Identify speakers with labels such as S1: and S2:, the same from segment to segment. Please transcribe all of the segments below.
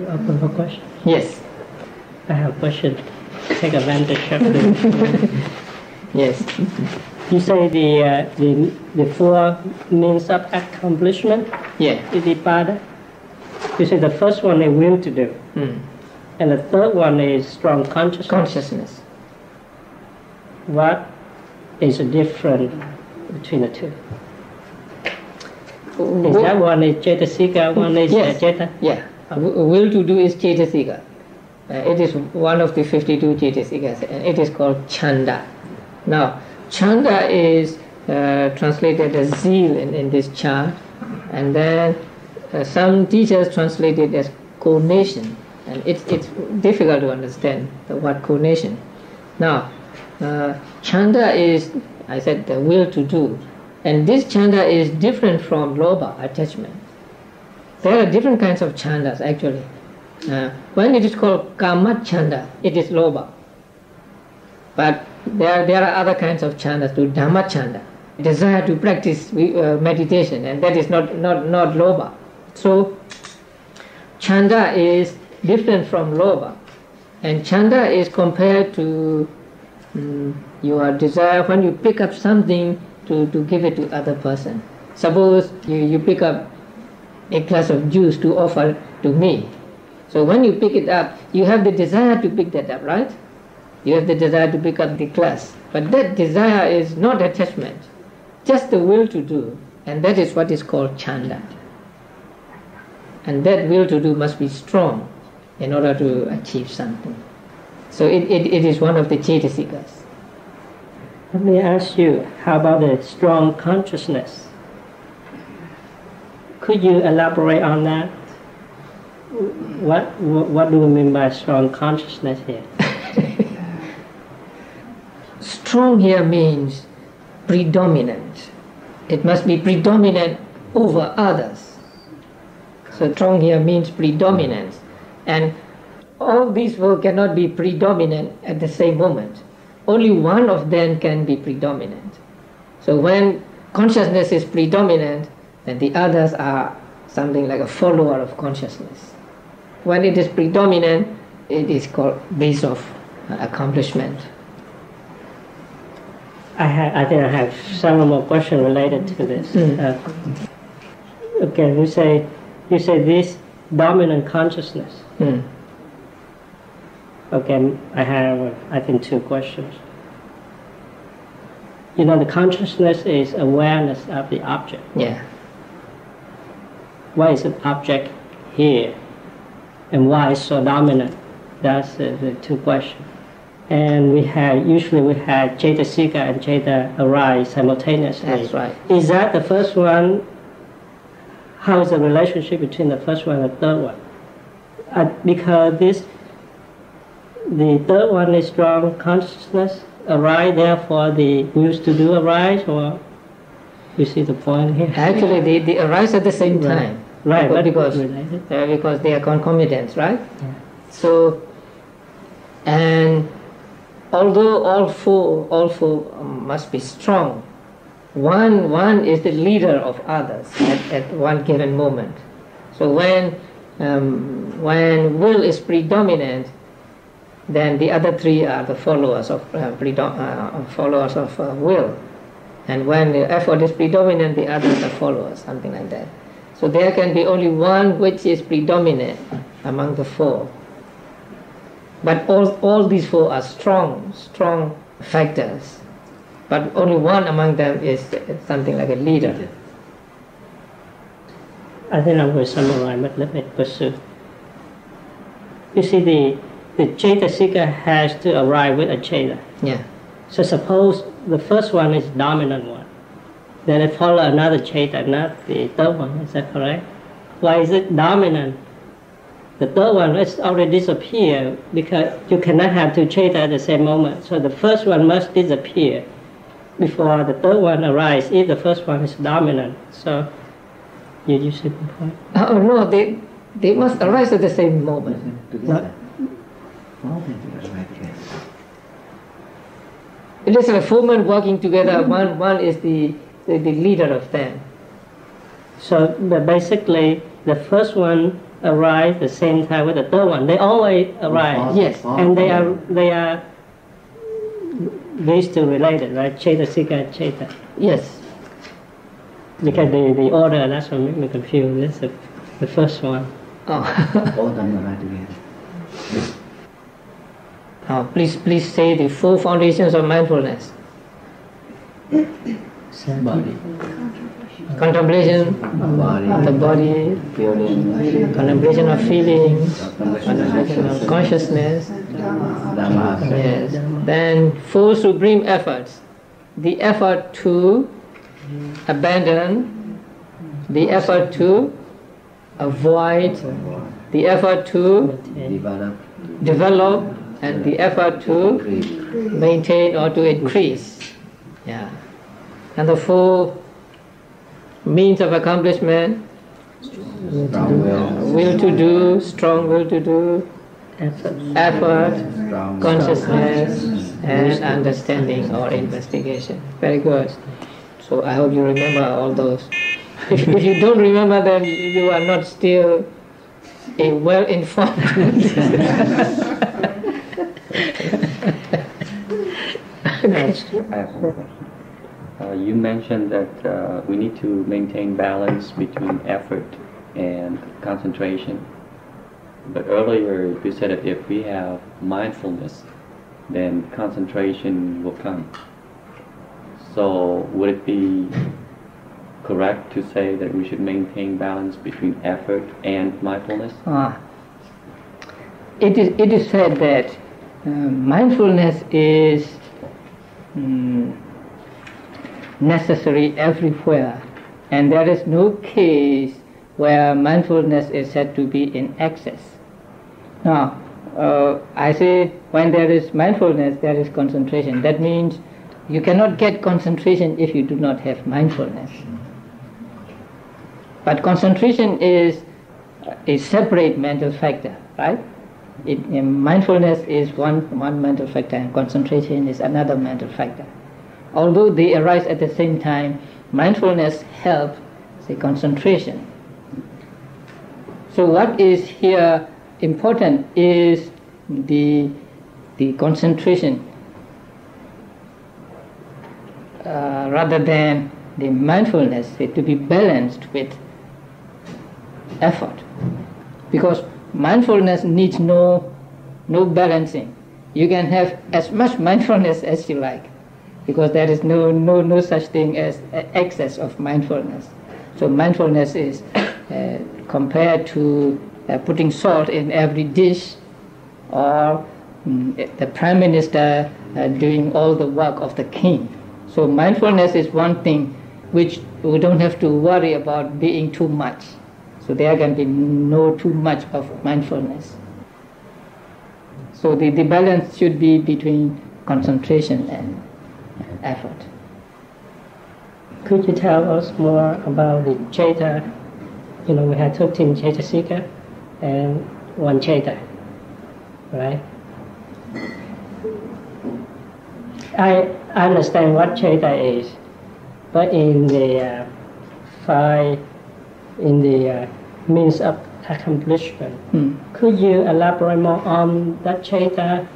S1: Open for questions?
S2: Yes.
S1: I have a question. Take advantage of this.
S2: Yes.
S1: You say the four means of accomplishment?
S2: Yeah.
S1: Vipassana. You say the first one is will to do. And the third one is strong consciousness.
S2: Consciousness.
S1: What is the difference between the two? Is that one is Cetasika, one is Ceta?
S2: Yeah. Will to do is Cetasika. It is one of the 52 Cetasikas, and it is called Chanda. Now, Chanda is translated as zeal in this chart, and then some teachers translate it as conation, and it's difficult to understand the word conation. Now, Chanda is, I said, the will to do, and this Chanda is different from Lobha, attachment. There are different kinds of Chandas actually. When it is called Kama Chanda, it is Lobha. But there are other kinds of Chandas too, Dhamma Chanda, desire to practice meditation, and that is not Lobha. So, Chanda is different from Lobha. And Chanda is compared to your desire when you pick up something to give it to other person. Suppose you pick up a glass of juice to offer to me. So when you pick it up, you have the desire to pick that up, right? You have the desire to pick up the glass. But that desire is not attachment, just the will to do. And that is what is called Chanda. And that will to do must be strong in order to achieve something. So it is one of the Cetasikas.
S1: Let me ask you, how about the strong consciousness? Could you elaborate on that? What do we mean by strong consciousness here?
S2: Strong here means predominant. It must be predominant over others. So strong here means predominance. And all these four cannot be predominant at the same moment. Only one of them can be predominant. So when consciousness is predominant, then the others are something like a follower of consciousness. When it is predominant, it is called base of accomplishment.
S1: I think I have several more questions related to this. Okay, you say this dominant consciousness. Okay, I have, I think, two questions. You know, the consciousness is awareness of the object.
S2: Yeah.
S1: Why is an object here? And why is so dominant? That's the two questions. And usually we had Cetasika and Ceta arise simultaneously.
S2: That's right.
S1: Is that the first one? How is the relationship between the first one and the third one? Because the third one is strong consciousness arise, therefore the wills to do arise, or you see the point here?
S2: Actually, they arise at the same time.
S1: Right,
S2: because they are concomitant, right?
S1: Yeah.
S2: So, and although all four must be strong, one is the leader of others at one given moment. So when will is predominant, then the other three are the followers of will, and when the effort is predominant, the others are followers, something like that. So there can be only one which is predominant among the four. But all these four are strong factors. But only one among them is something like a leader.
S1: I think I'm going to summarize, but let me pursue. You see, the Cetasika has to arrive with a Ceta.
S2: Yeah.
S1: So suppose the first one is dominant one. Then it follows another Ceta, not the third one. Is that correct? Why is it dominant? The third one has already disappeared because you cannot have two Ceta at the same moment. So the first one must disappear before the third one arises if the first one is dominant. So you see the point?
S2: No, they must arise at the same moment. It is like four men working together. One is the leader of them.
S1: So basically, the first one arise the same time with the third one. They always arise.
S2: Yes.
S1: And they are these two related, right? Cetasika and Ceta.
S2: Yes.
S1: Because the order, that's what makes me confused. This is the first one.
S2: Oh.
S3: All done right together.
S2: Now, please say the 4 foundations of mindfulness.
S3: Body.
S2: Contemplation of the body,
S3: Feeling.
S2: contemplation of feelings,
S3: Contemplation
S2: of consciousness.
S3: Dhamma.
S2: Yes. Then 4 supreme efforts. The effort to abandon, the effort to avoid, the effort to develop, and the effort to maintain or to increase. Yeah. And the 4 means of accomplishment:
S3: Strong will.
S2: will to do, strong will to do, effort, consciousness, and understanding or investigation. Very good. So I hope you remember all those. If you don't remember, then you are not still a well-informed.
S4: You mentioned that we need to maintain balance between effort and concentration. But earlier you said that if we have mindfulness, then concentration will come. So would it be correct to say that we should maintain balance between effort and mindfulness?
S2: It is said that mindfulness is necessary everywhere, and there is no case where mindfulness is said to be in excess. Now, I say when there is mindfulness, there is concentration. That means you cannot get concentration if you do not have mindfulness. But concentration is a separate mental factor, right? Mindfulness is one mental factor, and concentration is another mental factor. Although they arise at the same time, mindfulness helps the concentration. So what is here important is the concentration rather than the mindfulness, to be balanced with effort. Because mindfulness needs no balancing. You can have as much mindfulness as you like, because there is no such thing as excess of mindfulness. So mindfulness is compared to putting salt in every dish, or the Prime Minister doing all the work of the king. So mindfulness is one thing which we don't have to worry about being too much. So there can be no too much of mindfulness. So the balance should be between concentration and effort.
S1: Could you tell us more about the Ceta? We had 13 Cetasika and 1 Ceta, right? I understand what Ceta is, but in the means of accomplishment, could you elaborate more on that Ceta?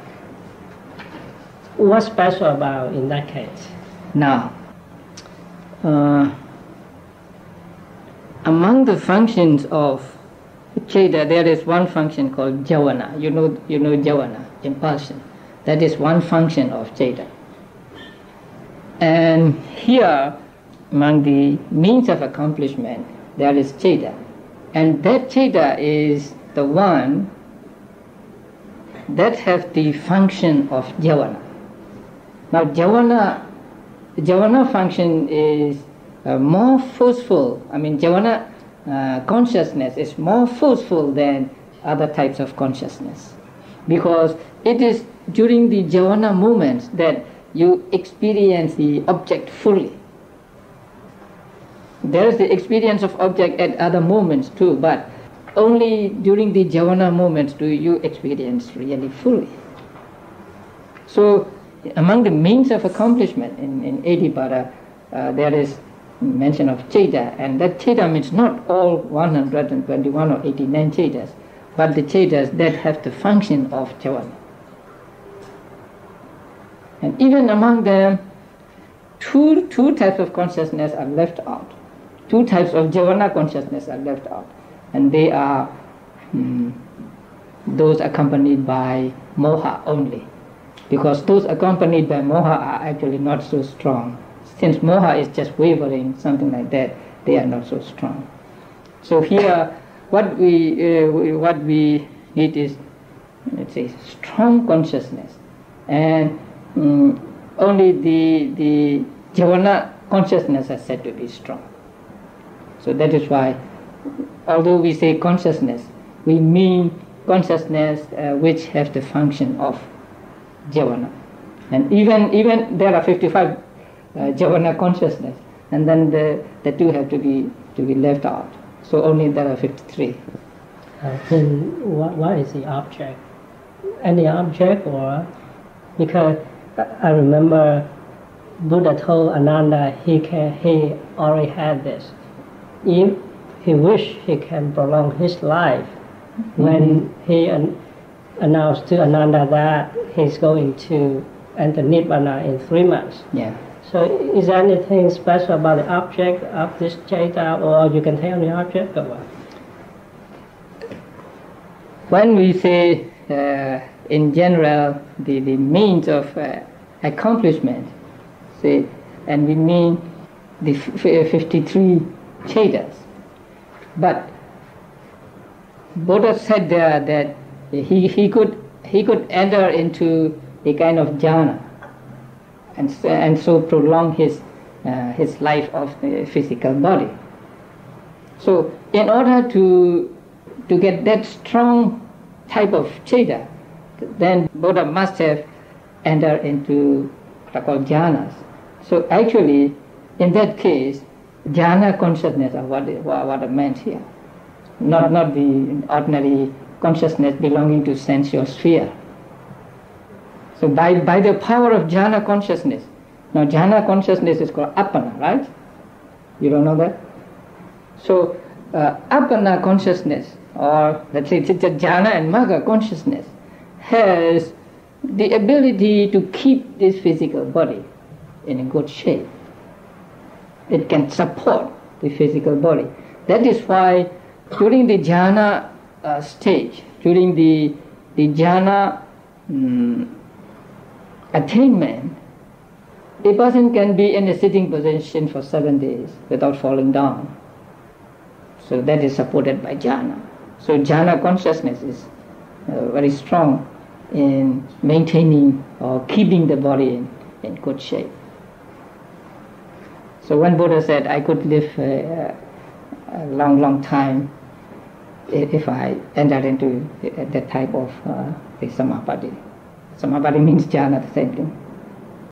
S1: What's special about in that case?
S2: Now, among the functions of Ceta, there is one function called Javana. You know Javana, impulsion. That is one function of Ceta. And here, among the means of accomplishment, there is Ceta. And that Ceta is the one that has the function of Javana. Now, Javana function is more forceful. Javana consciousness is more forceful than other types of consciousness, because it is during the Javana moments that you experience the object fully. There is the experience of object at other moments too, but only during the Javana moments do you experience really fully. So among the means of accomplishment in Etipada, there is mention of Cheta, and that Cheta means not all 121 or 89 Chetas, but the Chetas that have the function of Jhana. And even among them, two types of consciousness are left out. Two types of Jhana consciousness are left out, and they are those accompanied by moha only, because those accompanied by moha are actually not so strong. Since moha is just wavering, something like that, they are not so strong. So here, what we need is, let's say, strong consciousness, and only the Jhana consciousness is said to be strong. So that is why, although we say consciousness, we mean consciousness which has the function of Jhana. And even there are 55 Jhana consciousness, and then the two have to be left out. So only there are 53.
S1: Then what is the object? Any object, or because I remember Buddha told Ananda he already had this. If he wished, he can prolong his life. When he announced to Ananda that he's going to enter Nibbana in 3 months.
S2: Yeah.
S1: So is there anything special about the object of this Cheta, or you can tell the object or what?
S2: When we say in general the means of accomplishment, say, and we mean the 53 Chetas, but Buddha said there that he could enter into a kind of jhana and so prolong his life of the physical body. So in order to get that strong type of Cheta, then Buddha must have entered into what are called jhanas. So actually, in that case, jhana consciousness are what are meant here. Not the ordinary consciousness belonging to sensual sphere. So by the power of jhana consciousness, now jhana consciousness is called apana, right? You don't know that? So apana consciousness, or let's say it's a jhana and magga consciousness, has the ability to keep this physical body in a good shape. It can support the physical body. That is why during the jhana stage, during the jhana attainment, a person can be in a sitting position for 7 days without falling down. So that is supported by jhana. So jhana consciousness is very strong in maintaining or keeping the body in good shape. So when Buddha said, I could live a long time if I entered into that type of the samapati. Samapati means jhana, the same thing.